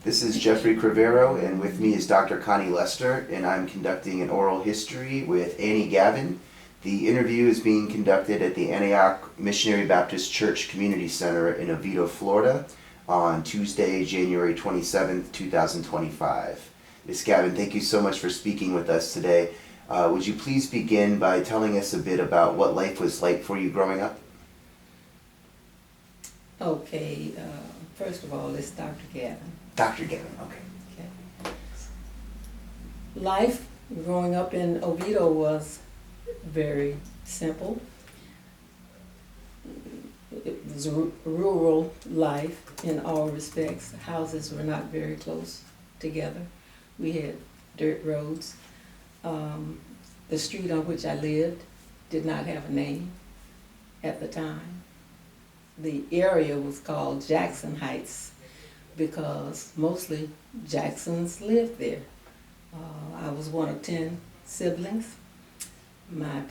This is Jeffrey Crivero, and with me is Dr. Connie Lester, and I'm conducting an oral history with Annie Gavin. The interview is being conducted at the Antioch Missionary Baptist Church Community Center in Oviedo, Florida, on Tuesday, January 27th, 2025. Ms. Gavin, thank you so much for speaking with us today. Would you please begin by telling us a bit about what life was like for you growing up? Okay, first of all, it's Dr. Gavin. Dr. Gavin, okay. Okay. Life growing up in Oviedo was very simple. It was a rural life in all respects. Houses were not very close together. We had dirt roads. The street on which I lived did not have a name at the time. The area was called Jackson Heights because mostly Jacksons lived there. I was one of 10 siblings. My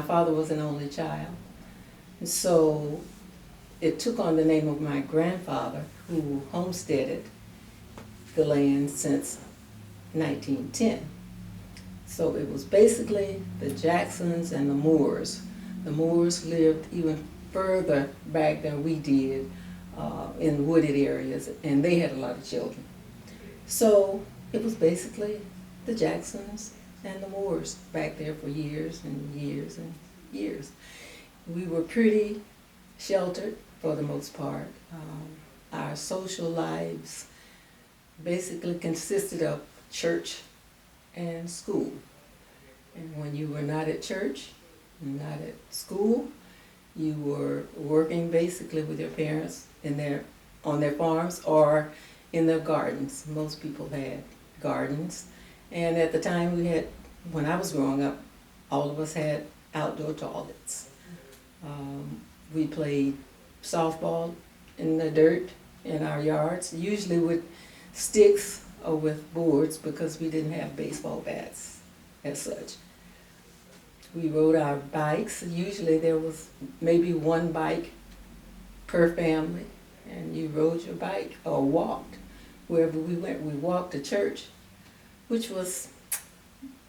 father was an only child. And so it took on the name of my grandfather, who homesteaded the land since 1910. So it was basically the Jacksons and the Moores. The Moores lived even further back than we did in wooded areas, and they had a lot of children. So it was basically the Jacksons and the Moores back there for years and years and years. We were pretty sheltered for the most part. Our social lives basically consisted of church and school. And when you were not at church, not at school, you were working basically with your parents on their farms or in their gardens. Most people had gardens. And at the time when I was growing up, all of us had outdoor toilets. We played softball in the dirt in our yards, usually with sticks or with boards because we didn't have baseball bats as such. We rode our bikes. Usually there was maybe one bike per family, and you rode your bike or walked wherever we went. We walked to church, which was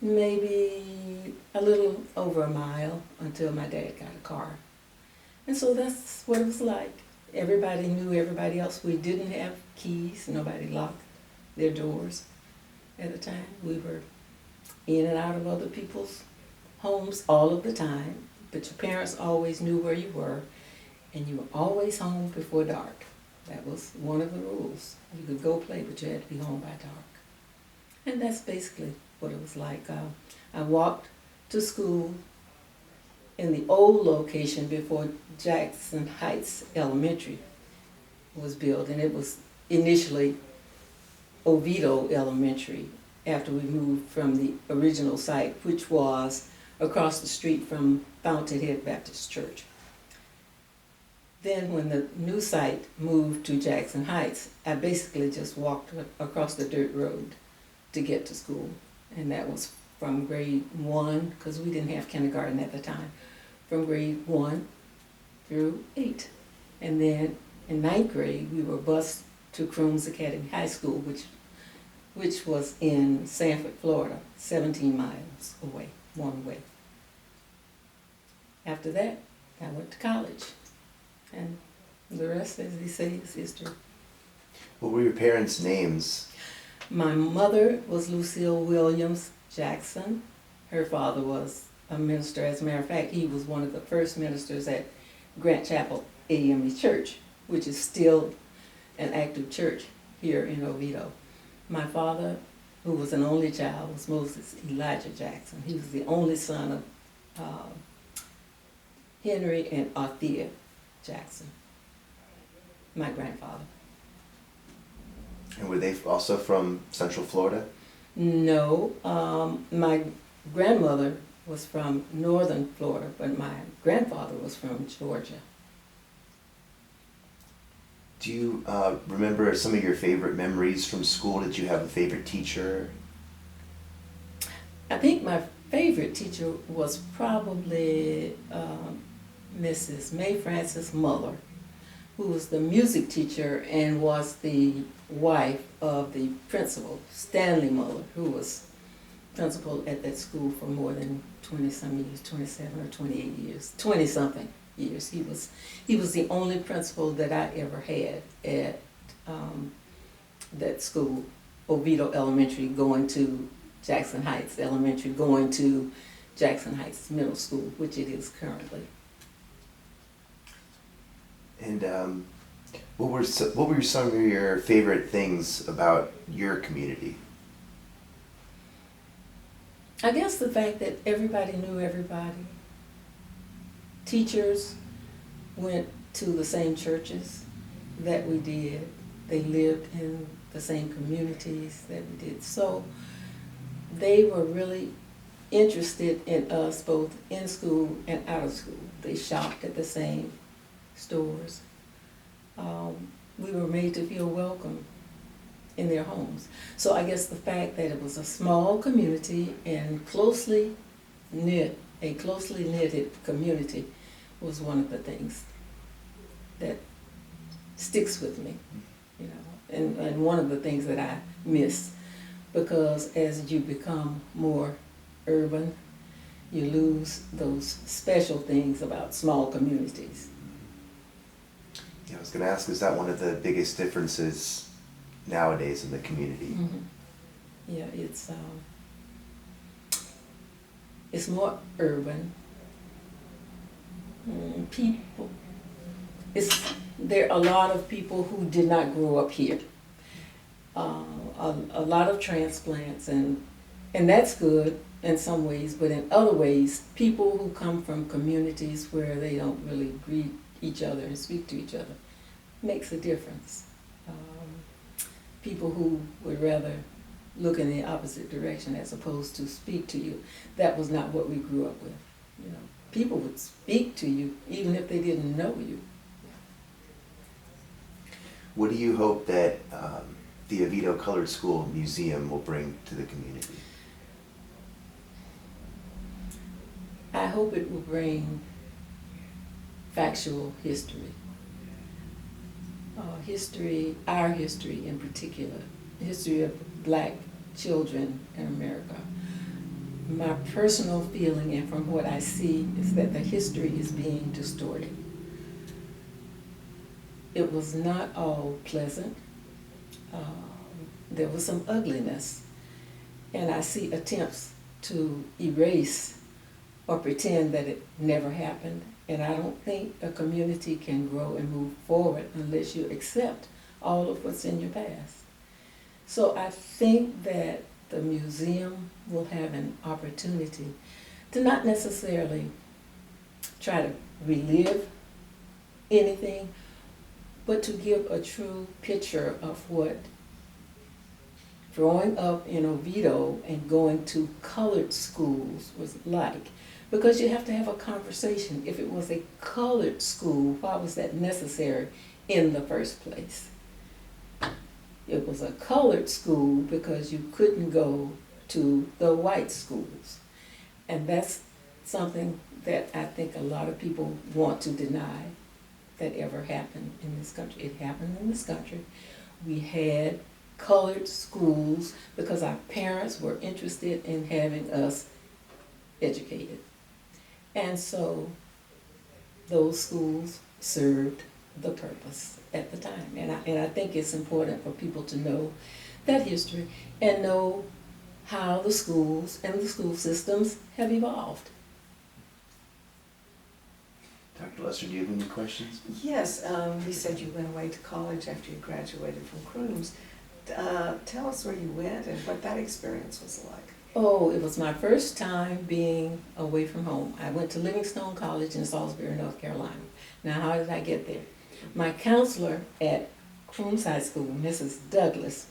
maybe a little over a mile until my dad got a car. And so that's what it was like. Everybody knew everybody else. We didn't have keys. Nobody locked their doors at the time. We were in and out of other people's homes all of the time, but your parents always knew where you were, and you were always home before dark. That was one of the rules. You could go play, but you had to be home by dark. And that's basically what it was like. I walked to school in the old location before Jackson Heights Elementary was built, and it was initially Oviedo Elementary after we moved from the original site, which was across the street from Fountainhead Baptist Church. Then when the new site moved to Jackson Heights, I basically just walked across the dirt road to get to school. And that was from grade 1, because we didn't have kindergarten at the time, from grade 1 through 8. And then in 9th grade, we were bused to Crooms Academy High School, which was in Sanford, Florida, 17 miles away, one way. After that, I went to college, and the rest, as they say, is history. What were your parents' names? My mother was Lucille Williams Jackson. Her father was a minister. As a matter of fact, he was one of the first ministers at Grant Chapel AME Church, which is still an active church here in Oviedo. My father, who was an only child, was Moses Elijah Jackson. He was the only son of Henry and Althea Jackson, my grandfather. And were they also from Central Florida? No, my grandmother was from northern Florida, but my grandfather was from Georgia. Do you remember some of your favorite memories from school? Did you have a favorite teacher? I think my favorite teacher was probably Mrs. May Frances Muller, who was the music teacher and was the wife of the principal, Stanley Muller, who was principal at that school for more than 20-some years, 27 or 28 years, 20-something years. He was the only principal that I ever had at that school, Oviedo Elementary, going to Jackson Heights Elementary, going to Jackson Heights Middle School, which it is currently. And what were some of your favorite things about your community? I guess the fact that everybody knew everybody. Teachers went to the same churches that we did. They lived in the same communities that we did. So they were really interested in us both in school and out of school. They shopped at the same stores. We were made to feel welcome in their homes. So I guess the fact that it was a small community and closely knitted community was one of the things that sticks with me, you know, and one of the things that I miss, because as you become more urban, you lose those special things about small communities. Yeah, I was going to ask, is that one of the biggest differences nowadays in the community? Mm-hmm. Yeah, it's more urban. People, there are a lot of people who did not grow up here. A lot of transplants, and that's good in some ways, but in other ways, people who come from communities where they don't really greet each other and speak to each other makes a difference. People who would rather look in the opposite direction as opposed to speak to you, that was not what we grew up with. You know, people would speak to you even if they didn't know you. What do you hope that the Oviedo Colored School Museum will bring to the community? I hope it will bring factual history. Our history in particular, the history of black children in America. My personal feeling, and from what I see, is that the history is being distorted. It was not all pleasant. There was some ugliness, and I see attempts to erase or pretend that it never happened. And I don't think a community can grow and move forward unless you accept all of what's in your past. So I think that the museum will have an opportunity to not necessarily try to relive anything, but to give a true picture of what growing up in Oviedo and going to colored schools was like. Because you have to have a conversation. If it was a colored school, why was that necessary in the first place? It was a colored school because you couldn't go to the white schools. And that's something that I think a lot of people want to deny that ever happened in this country. It happened in this country. We had colored schools because our parents were interested in having us educated. And so those schools served the purpose at the time. And I think it's important for people to know that history and know how the schools and the school systems have evolved. Dr. Lester, do you have any questions? Yes, you said you went away to college after you graduated from Crooms. Tell us where you went and what that experience was like. Oh, it was my first time being away from home. I went to Livingstone College in Salisbury, North Carolina. Now, how did I get there? My counselor at Crooms High School, Mrs. Douglas,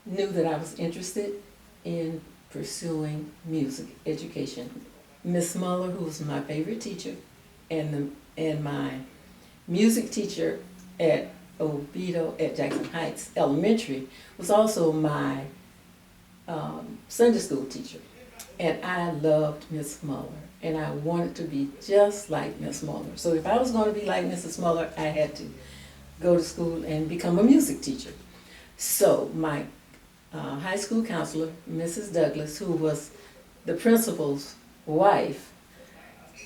knew that I was interested in pursuing music education. Miss Muller, who was my favorite teacher, and my music teacher at Oviedo at Jackson Heights Elementary was also my Sunday school teacher. And I loved Miss Muller, and I wanted to be just like Miss Muller. So if I was going to be like Mrs. Muller, I had to go to school and become a music teacher. So my high school counselor, Mrs. Douglas, who was the principal's wife,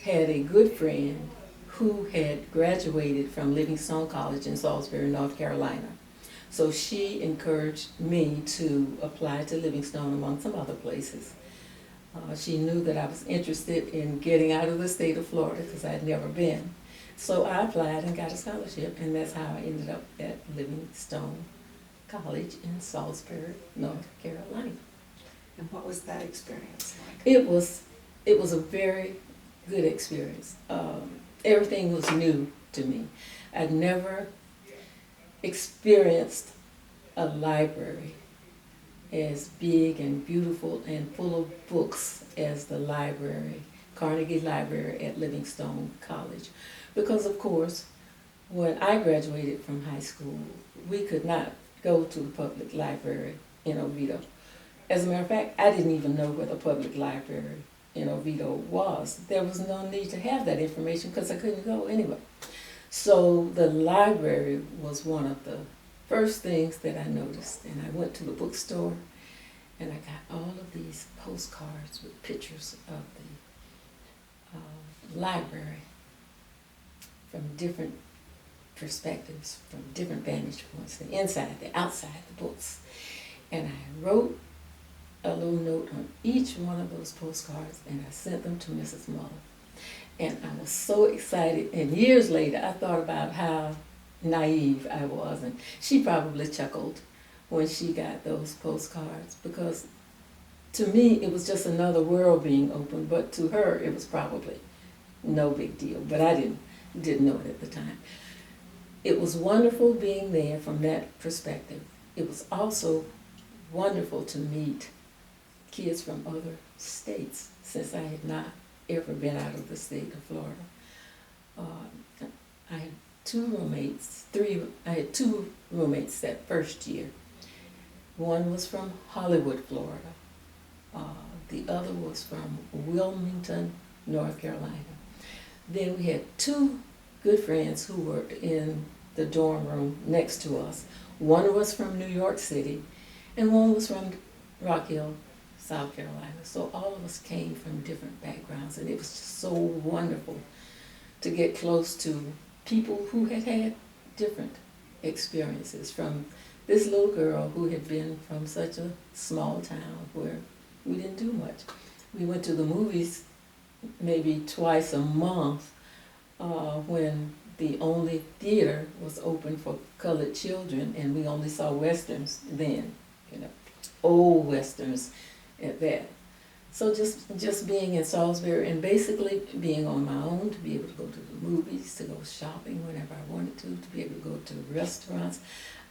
had a good friend who had graduated from Livingstone College in Salisbury, North Carolina. So she encouraged me to apply to Livingstone among some other places. She knew that I was interested in getting out of the state of Florida because I had never been. So I applied and got a scholarship, and that's how I ended up at Livingstone College in Salisbury, North Carolina. And what was that experience like? It was a very good experience. Everything was new to me. I'd never experienced a library as big and beautiful and full of books as the library, Carnegie Library at Livingstone College. Because of course, when I graduated from high school, we could not go to the public library in Oviedo. As a matter of fact, I didn't even know where the public library in Oviedo was. There was no need to have that information because I couldn't go anyway. So the library was one of the first things that I noticed, and I went to the bookstore and I got all of these postcards with pictures of the library from different perspectives, from different vantage points, the inside, the outside, the books. And I wrote a little note on each one of those postcards and I sent them to Mrs. Muller. And I was so excited, and years later I thought about how naive I was, and she probably chuckled when she got those postcards, because to me it was just another world being opened, but to her it was probably no big deal, but I didn't know it at the time. It was wonderful being there from that perspective. It was also wonderful to meet kids from other states, since I had not ever been out of the state of Florida. I had I had two roommates that first year. One was from Hollywood, Florida. The other was from Wilmington, North Carolina. Then we had two good friends who were in the dorm room next to us. One was from New York City, and one was from Rock Hill, South Carolina. So all of us came from different backgrounds, and it was just so wonderful to get close to people who had had different experiences. From this little girl who had been from such a small town where we didn't do much. We went to the movies maybe twice a month when the only theater was open for colored children, and we only saw Westerns then, old Westerns at that. So just being in Salisbury and basically being on my own, to be able to go to the movies, to go shopping whenever I wanted to be able to go to restaurants.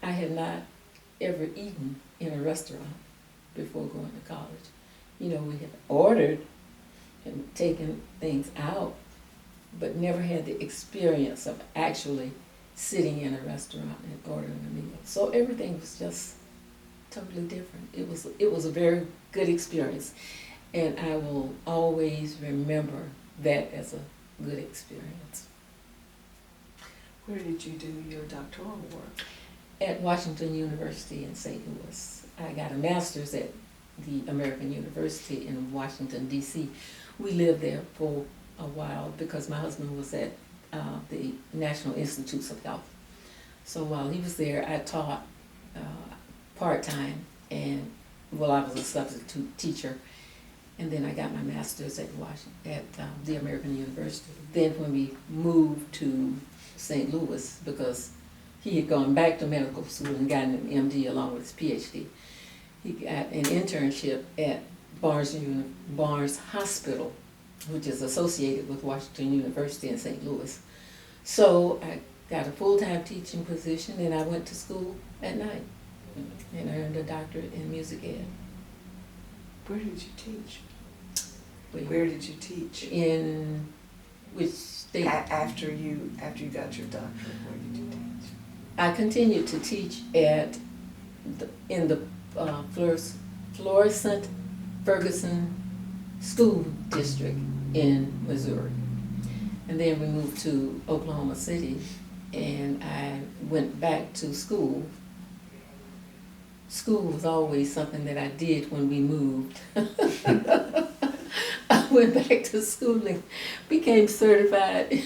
I had not ever eaten in a restaurant before going to college. We had ordered and taken things out, but never had the experience of actually sitting in a restaurant and ordering a meal. So everything was just totally different. It was a very good experience, and I will always remember that as a good experience. Where did you do your doctoral work? At Washington University in St. Louis. I got a master's at the American University in Washington, D.C. We lived there for a while because my husband was at the National Institutes of Health. So while he was there, I taught part-time, and I was a substitute teacher, and then I got my master's at the American University. Then when we moved to St. Louis, because he had gone back to medical school and gotten an MD along with his PhD, he got an internship at Barnes Hospital, which is associated with Washington University in St. Louis. So I got a full-time teaching position, and I went to school at night and earned a doctorate in music ed. Where did you teach? Where did you teach? In which state? After you got your doctorate, where did you teach? I continued to teach in the Florissant Ferguson School District in Missouri. And then we moved to Oklahoma City and I went back to school. School was always something that I did when we moved. I went back to school and became certified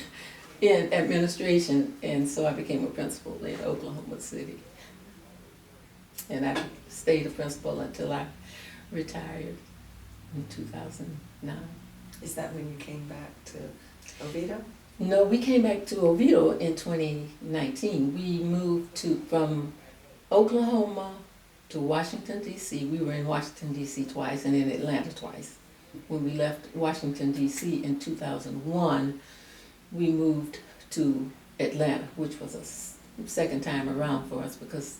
in administration, and so I became a principal in Oklahoma City. And I stayed a principal until I retired in 2009. Is that when you came back to Oviedo? No, we came back to Oviedo in 2019. We moved from Oklahoma to Washington, D.C. We were in Washington, D.C. twice and in Atlanta twice. When we left Washington, D.C. in 2001, we moved to Atlanta, which was a second time around for us because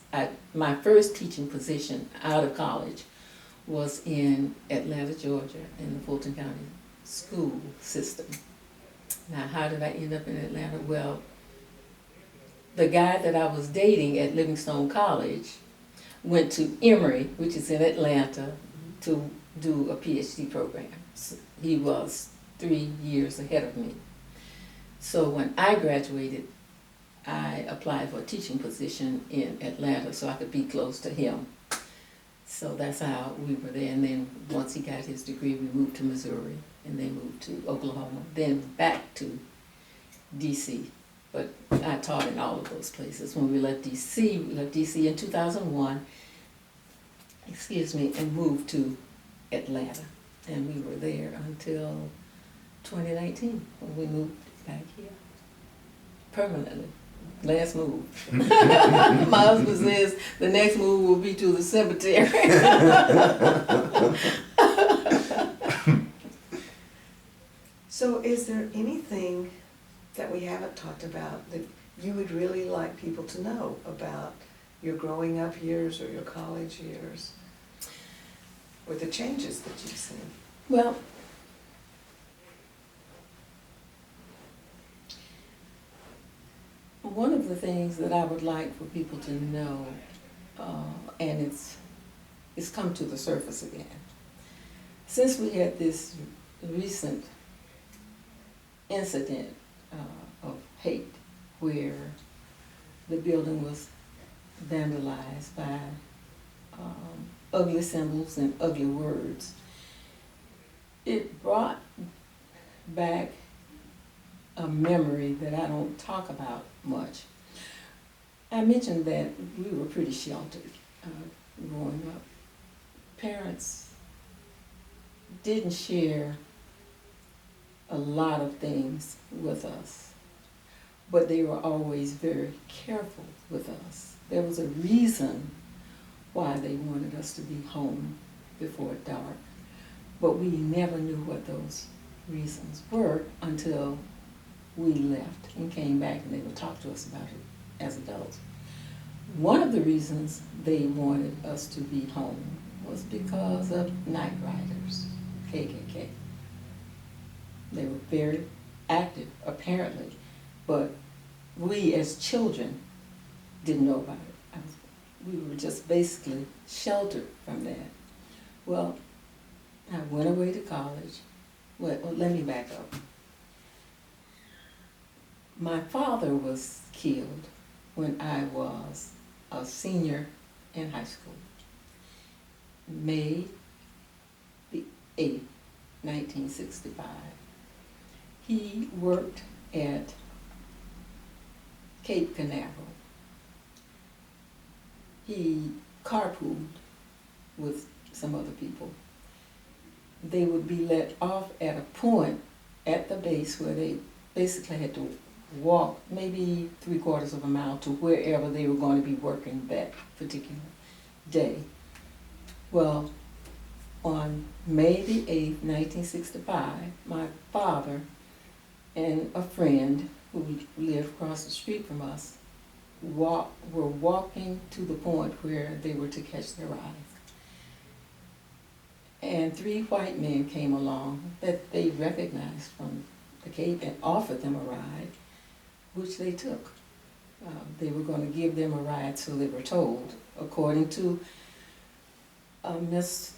my first teaching position out of college was in Atlanta, Georgia, in the Fulton County school system. Now, how did I end up in Atlanta? Well, the guy that I was dating at Livingstone College went to Emory, which is in Atlanta, to do a PhD program. So he was 3 years ahead of me. So when I graduated, I applied for a teaching position in Atlanta so I could be close to him. So that's how we were there. And then once he got his degree, we moved to Missouri and then moved to Oklahoma, then back to DC. But I taught in all of those places. When we left DC in 2001, and moved to Atlanta. And we were there until 2019 when we moved back here permanently. Last move. My husband says the next move will be to the cemetery. So is there anything that we haven't talked about that you would really like people to know about your growing up years or your college years? Or the changes that you've seen? Well, one of the things that I would like for people to know, and it's come to the surface again, since we had this recent incident of hate where the building was vandalized by ugly symbols and ugly words, it brought back a memory that I don't talk about much. I mentioned that we were pretty sheltered growing up. Parents didn't share a lot of things with us, but they were always very careful with us. There was a reason why they wanted us to be home before dark, but we never knew what those reasons were until we left and came back and they would talk to us about it as adults. One of the reasons they wanted us to be home was because of night riders, KKK. They were very active, apparently, but we as children didn't know about it. We were just basically sheltered from that. Well, I went away to college. Well, let me back up. My father was killed when I was a senior in high school. May the 8th, 1965. He worked at Cape Canaveral. He carpooled with some other people. They would be let off at a point at the base where they basically had to walk maybe 3/4 of a mile to wherever they were going to be working that particular day. Well, on May the 8th, 1965, my father and a friend who lived across the street from us were walking to the point where they were to catch their ride. And 3 white men came along that they recognized from the Cape and offered them a ride, which they took. They were going to give them a ride, so they were told, according to Mr.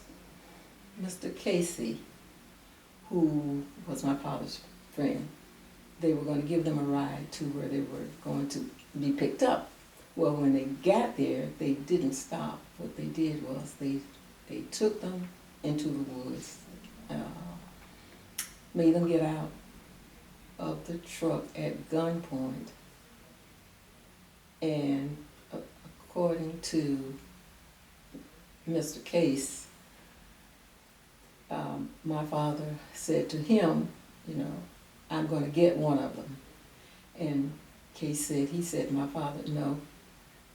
Casey, who was my father's friend. They were going to give them a ride to where they were going to be picked up. Well, when they got there, they didn't stop. What they did was they took them into the woods, made them get out of the truck at gunpoint, and according to Mr. Case, my father said to him, you know, I'm going to get one of them. And Case said, he said, my father, no.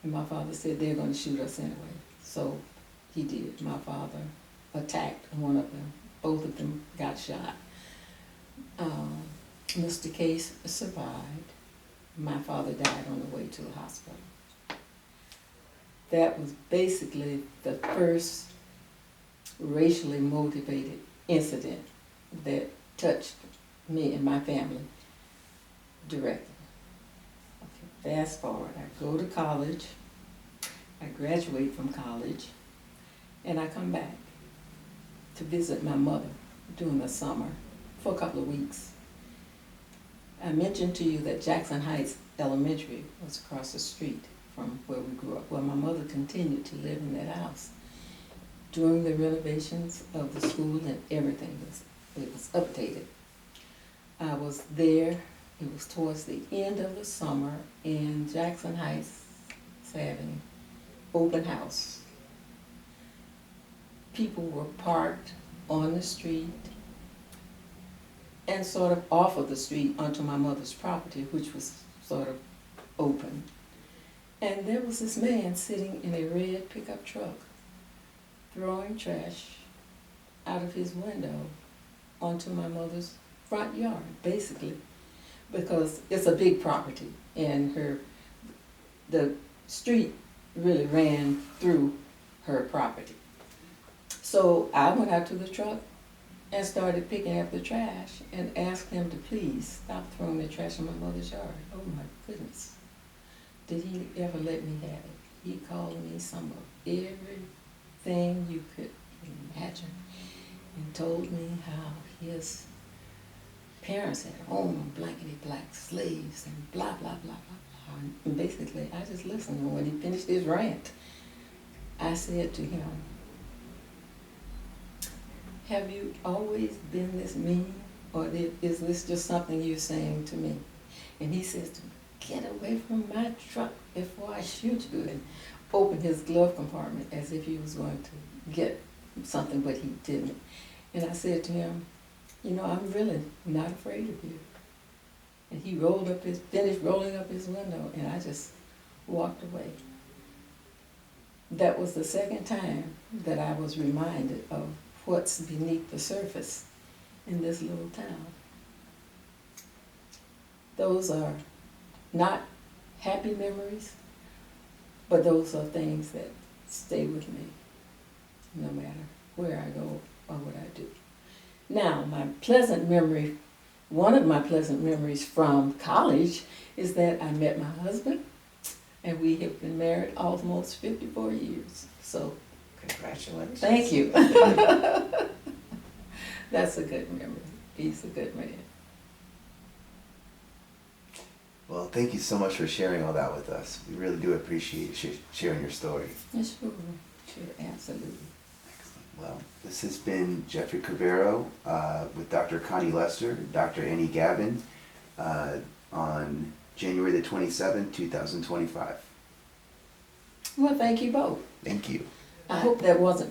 And my father said, they're going to shoot us anyway. So he did. My father attacked one of them. Both of them got shot. Mr. Case survived. My father died on the way to the hospital. That was basically the first racially motivated incident that touched me and my family directly. Okay, fast forward, I go to college, I graduate from college, and I come back to visit my mother during the summer for a couple of weeks. I mentioned to you that Jackson Heights Elementary was across the street from where we grew up. Well, my mother continued to live in that house. During the renovations of the school and everything, it was updated. I was there, it was towards the end of the summer, in Jackson Heights having open house. People were parked on the street and sort of off of the street onto my mother's property, which was sort of open. And there was this man sitting in a red pickup truck, throwing trash out of his window onto my mother's front yard, basically, because it's a big property and the street really ran through her property. So I went out to the truck and started picking up the trash and asked him to please stop throwing the trash in my mother's yard. Oh my goodness. Did he ever let me have it? He called me some of everything you could imagine and told me how his parents had owned blankety black slaves and blah, blah, blah, blah, blah. And basically, I just listened. And when he finished his rant, I said to him, have you always been this mean, or is this just something you're saying to me? And he says to me, get away from my truck before I shoot you, and opened his glove compartment as if he was going to get something, but he didn't. And I said to him, you know, I'm really not afraid of you. And he finished rolling up his window, and I just walked away. That was the second time that I was reminded of what's beneath the surface in this little town. Those are not happy memories, but those are things that stay with me no matter where I go or what I do. Now, my pleasant memory, one of my pleasant memories from college is that I met my husband, and we have been married almost 54 years. So, Congratulations. thank you. That's a good memory. He's a good man. Well, thank you so much for sharing all that with us. We really do appreciate sharing your story. Yes, sure, absolutely. Excellent. Well, this has been Jeffrey Cavero with Dr. Connie Lester, Dr. Annie Gavin, on January the 27th, 2025. Well, thank you both. Thank you. I hope that wasn't